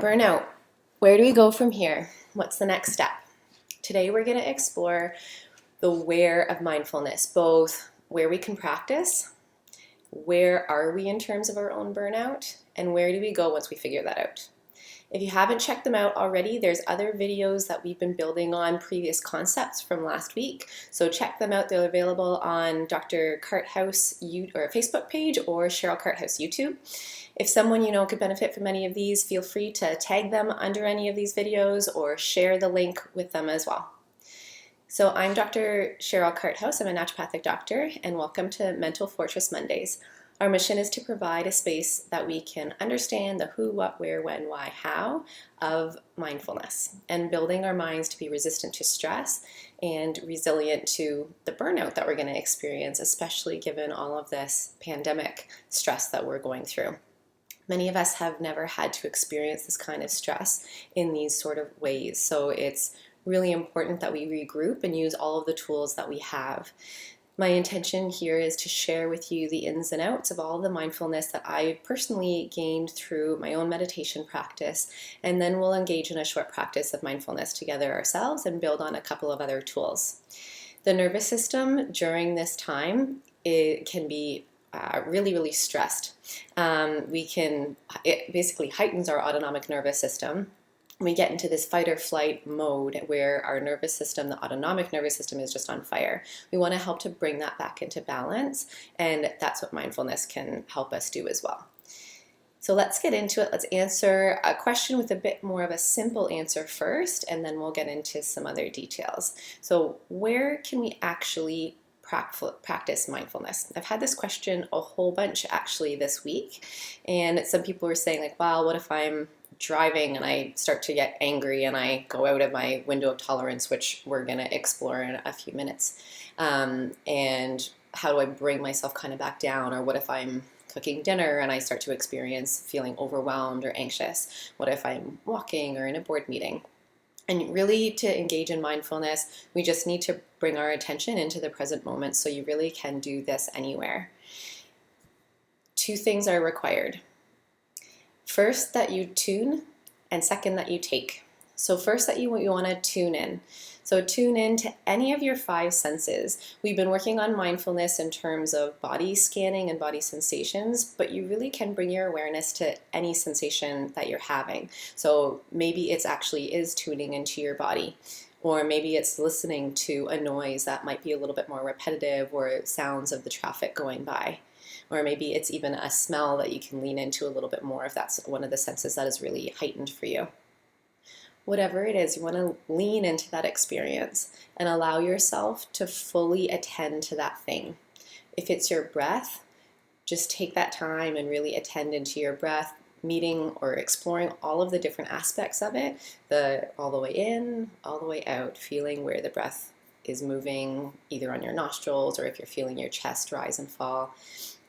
Burnout. Where do we go from here? What's the next step? Today we're going to explore the where of mindfulness, both where we can practice, where are we in terms of our own burnout, and where do we go once we figure that out. If you haven't checked them out already, there's other videos that we've been building on previous concepts from last week. So check them out. They're available on Dr. Carthouse Facebook page or Cheryl Carthouse YouTube. If someone you know could benefit from any of these, feel free to tag them under any of these videos or share the link with them as well. So I'm Dr. Cheryl Carthouse. I'm a naturopathic doctor, and welcome to Mental Fortress Mondays. Our mission is to provide a space that we can understand the who, what, where, when, why, how of mindfulness and building our minds to be resistant to stress and resilient to the burnout that we're going to experience, especially given all of this pandemic stress that we're going through. Many of us have never had to experience this kind of stress in these sort of ways, so it's really important that we regroup and use all of the tools that we have. My intention here is to share with you the ins and outs of all the mindfulness that I personally gained through my own meditation practice, and then we'll engage in a short practice of mindfulness together ourselves and build on a couple of other tools. The nervous system during this time, it can be really stressed. It basically heightens our autonomic nervous system. We get into this fight or flight mode where our nervous system, the autonomic nervous system, is just on fire. We want to help to bring that back into balance, and that's what mindfulness can help us do as well. So let's get into it. Let's answer a question with a bit more of a simple answer first, and then we'll get into some other details. So where can we actually practice mindfulness? I've had this question a whole bunch actually this week, and some people were saying like, wow, what if I'm driving and I start to get angry and I go out of my window of tolerance, which we're going to explore in a few minutes. And how do I bring myself kind of back down? Or what if I'm cooking dinner and I start to experience feeling overwhelmed or anxious? What if I'm walking or in a board meeting? And really, to engage in mindfulness, we just need to bring our attention into the present moment, so you really can do this anywhere. Two things are required. First, that you tune, and second, that you take. So first, that you want to tune in. So tune in to any of your five senses. We've been working on mindfulness in terms of body scanning and body sensations, but you really can bring your awareness to any sensation that you're having. So maybe it's actually is tuning into your body, or maybe it's listening to a noise that might be a little bit more repetitive, or sounds of the traffic going by. Or maybe it's even a smell that you can lean into a little bit more if that's one of the senses that is really heightened for you. Whatever it is, you want to lean into that experience and allow yourself to fully attend to that thing. If it's your breath, just take that time and really attend into your breath, meeting or exploring all of the different aspects of it, all the way in, all the way out, feeling where the breath is moving either on your nostrils or if you're feeling your chest rise and fall.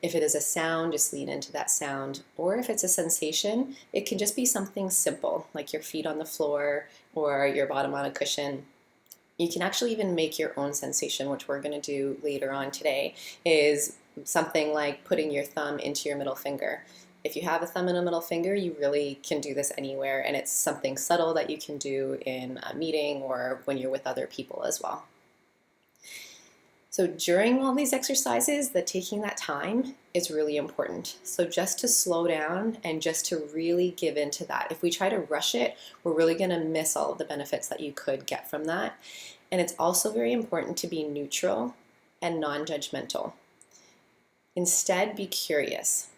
If it is a sound, just lean into that sound. Or if it's a sensation, it can just be something simple, like your feet on the floor or your bottom on a cushion. You can actually even make your own sensation, which we're going to do later on today, is something like putting your thumb into your middle finger. If you have a thumb and a middle finger, you really can do this anywhere, and it's something subtle that you can do in a meeting or when you're with other people as well. So during all these exercises, taking that time is really important. So just to slow down and just to really give into that. If we try to rush it, we're really going to miss all of the benefits that you could get from that. And it's also very important to be neutral and non-judgmental. Instead, be curious.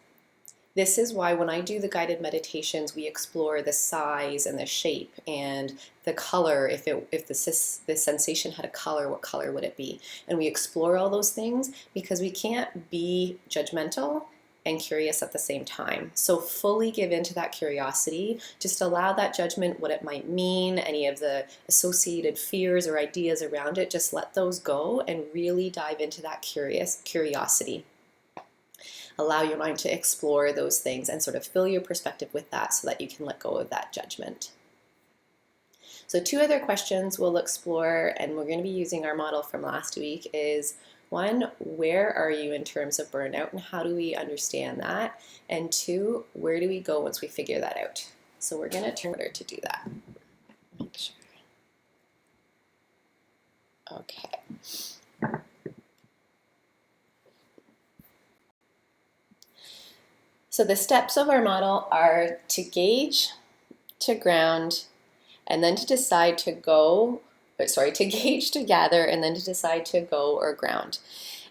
This is why when I do the guided meditations, we explore the size and the shape and the color. If the sensation had a color, what color would it be? And we explore all those things because we can't be judgmental and curious at the same time. So fully give into that curiosity. Just allow that judgment, what it might mean, any of the associated fears or ideas around it, just let those go and really dive into that curiosity. Allow your mind to explore those things and sort of fill your perspective with that so that you can let go of that judgment. So two other questions we'll explore, and we're going to be using our model from last week, is one, where are you in terms of burnout and how do we understand that? And two, where do we go once we figure that out? So we're going to turn to do that. Make sure. Okay. So the steps of our model are to gauge, to ground, and then to decide to go, to gauge, to gather, and then to decide to go or ground.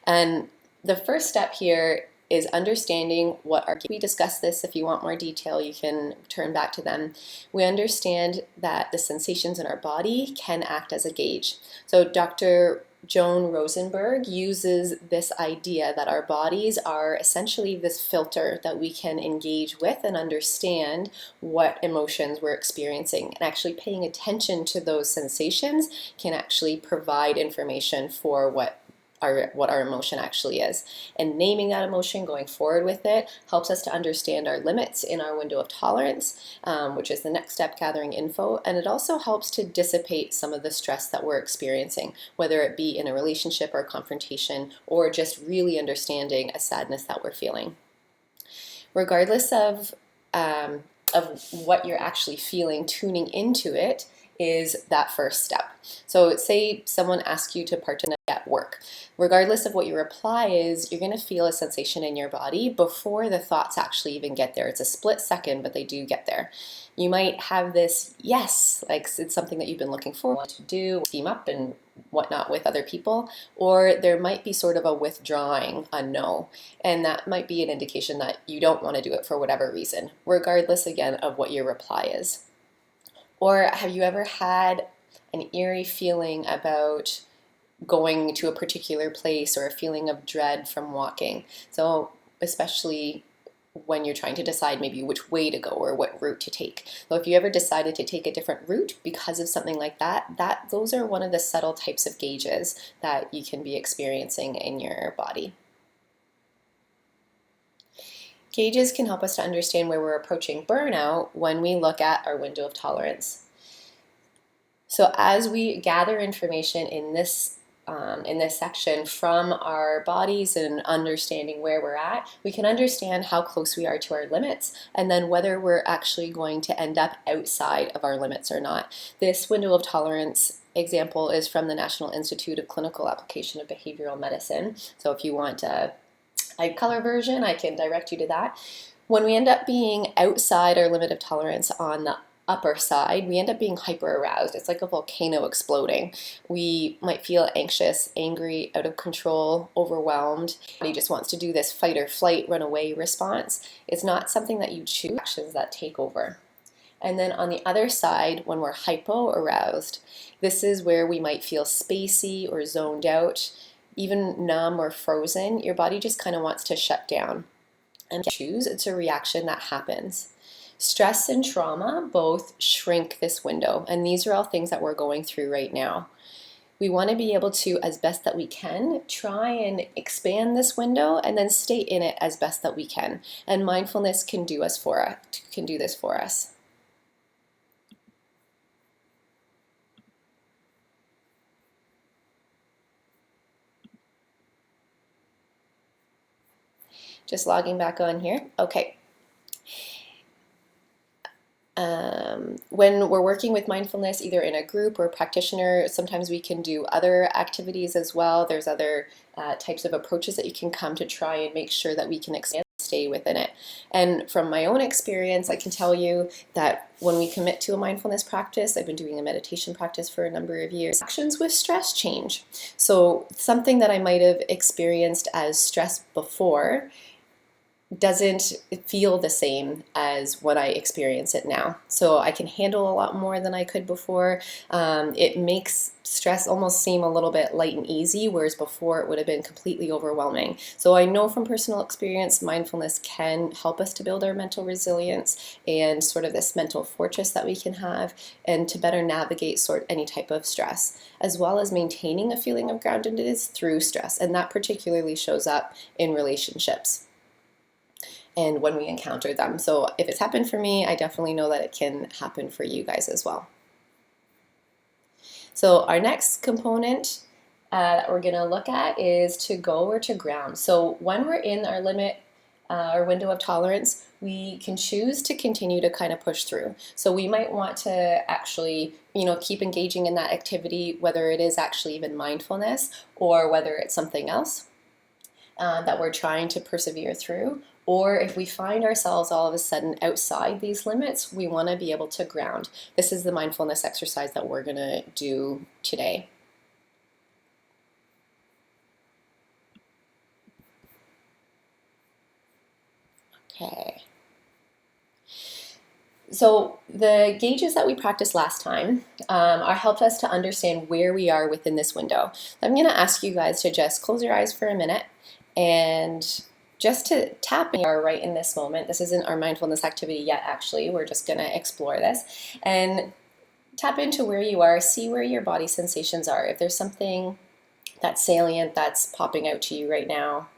And the first step here is understanding what our, we discussed this. If you want more detail, you can turn back to them. We understand that the sensations in our body can act as a gauge. So Dr. Joan Rosenberg uses this idea that our bodies are essentially this filter that we can engage with and understand what emotions we're experiencing. And actually paying attention to those sensations can actually provide information for what our emotion actually is. And naming that emotion, going forward with it, helps us to understand our limits in our window of tolerance, which is the next step, gathering info. And it also helps to dissipate some of the stress that we're experiencing, whether it be in a relationship or a confrontation, or just really understanding a sadness that we're feeling. Regardless of what you're actually feeling, tuning into it is that first step. So say someone asks you to participate at work. Regardless of what your reply is, you're going to feel a sensation in your body before the thoughts actually even get there. It's a split second, but they do get there. You might have this yes, like it's something that you've been looking forward to do, team up and whatnot with other people, or there might be sort of a withdrawing, a no, and that might be an indication that you don't want to do it for whatever reason, regardless again of what your reply is. Or have you ever had an eerie feeling about going to a particular place, or a feeling of dread from walking? So especially when you're trying to decide maybe which way to go or what route to take. So if you ever decided to take a different route because of something like that, those are one of the subtle types of gauges that you can be experiencing in your body. Gauges can help us to understand where we're approaching burnout when we look at our window of tolerance. So as we gather information in this section from our bodies and understanding where we're at, we can understand how close we are to our limits, and then whether we're actually going to end up outside of our limits or not. This window of tolerance example is from the National Institute of Clinical Application of Behavioral Medicine. So if you want a color version, I can direct you to that. When we end up being outside our limit of tolerance on the upper side, we end up being hyper aroused. It's like a volcano exploding. We might feel anxious, angry, out of control, overwhelmed. He just wants to do this fight or flight, run away response. It's not something that you choose, actions that take over. And then on the other side, when we're hypo aroused, this is where we might feel spacey or zoned out, even numb or frozen. Your body just kind of wants to shut down. And choose, it's a reaction that happens. Stress and trauma both shrink this window, and these are all things that we're going through right now. We want to be able to, as best that we can, try and expand this window and then stay in it as best that we can. And mindfulness can do this for us. Just logging back on here. Okay. When we're working with mindfulness, either in a group or a practitioner, sometimes we can do other activities as well. There's other types of approaches that you can come to try and make sure that we can expand, stay within it. And from my own experience, I can tell you that when we commit to a mindfulness practice, I've been doing a meditation practice for a number of years, actions with stress change. So something that I might have experienced as stress before doesn't feel the same as when I experience it now. So I can handle a lot more than I could before. It makes stress almost seem a little bit light and easy, whereas before it would have been completely overwhelming. So I know from personal experience, mindfulness can help us to build our mental resilience and sort of this mental fortress that we can have, and to better navigate any type of stress, as well as maintaining a feeling of groundedness through stress. And that particularly shows up in relationships and when we encounter them. So if it's happened for me, I definitely know that it can happen for you guys as well. So our next component that we're going to look at is to go or to ground. So when we're in our limit or window of tolerance, we can choose to continue to kind of push through. So we might want to actually, keep engaging in that activity, whether it is actually even mindfulness or whether it's something else that we're trying to persevere through. Or if we find ourselves all of a sudden outside these limits, we want to be able to ground. This is the mindfulness exercise that we're going to do today. Okay. So the gauges that we practiced last time are helped us to understand where we are within this window. I'm going to ask you guys to just close your eyes for a minute and just to tap in right in this moment. This isn't our mindfulness activity yet, actually. We're just going to explore this and tap into where you are, see where your body sensations are. If there's something that's salient that's popping out to you right now,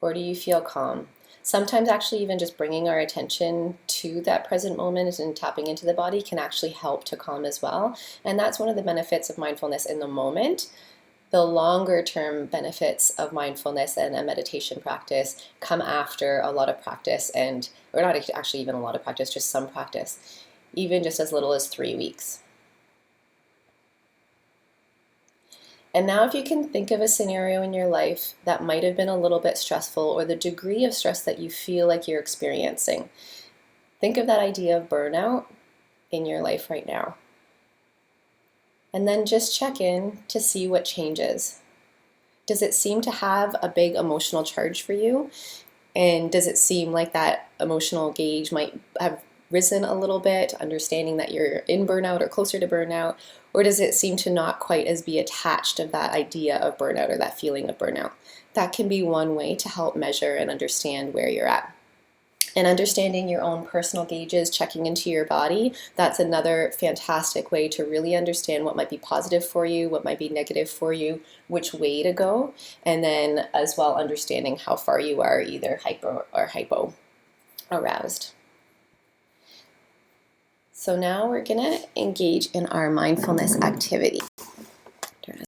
or do you feel calm? Sometimes actually even just bringing our attention to that present moment and tapping into the body can actually help to calm as well. And that's one of the benefits of mindfulness in the moment. The longer term benefits of mindfulness and a meditation practice come after a lot of practice, or not actually even a lot of practice, just some practice, even just as little as 3 weeks. And now if you can think of a scenario in your life that might have been a little bit stressful, or the degree of stress that you feel like you're experiencing, think of that idea of burnout in your life right now. And then just check in to see what changes. Does it seem to have a big emotional charge for you? And does it seem like that emotional gauge might have risen a little bit, understanding that you're in burnout or closer to burnout? Or does it seem to not quite as be attached of that idea of burnout or that feeling of burnout? That can be one way to help measure and understand where you're at. And understanding your own personal gauges, checking into your body, that's another fantastic way to really understand what might be positive for you, what might be negative for you, which way to go, and then as well understanding how far you are either hyper or hypo aroused. So now we're going to engage in our mindfulness activity.